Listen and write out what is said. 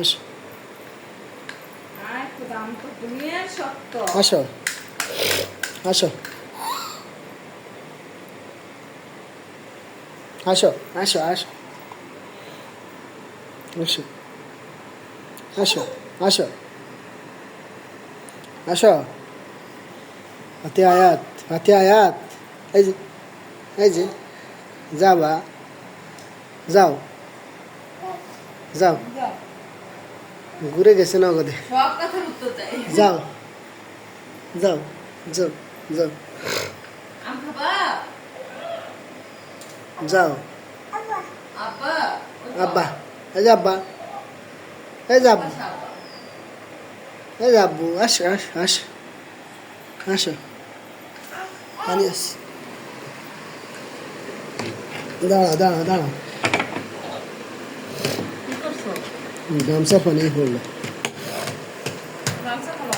আসো আর তো দাম তো দুনিয়ার শক্ত। আসো আসো আসো আসো আসো আসো আসো আসো আসো হাতে আয়াত হাতে আয়াত এই যে এই যে যাবা যাও যাও যাও, ঘুরে গেছে নগদে সব কথার উত্তর চাই। যাও যাও যাও যাও আম খাবা? যাও আব্বা? আব্বা এই যে আব্বা এই যে আব্বু বাসা আব্বা। এই যে আব্বু আসো আসো আসো আসো পানি আসো দাঁড়া দাঁড়া দাঁড়া কি করছো? গামছা পানি পড়লো গামছা খাবা?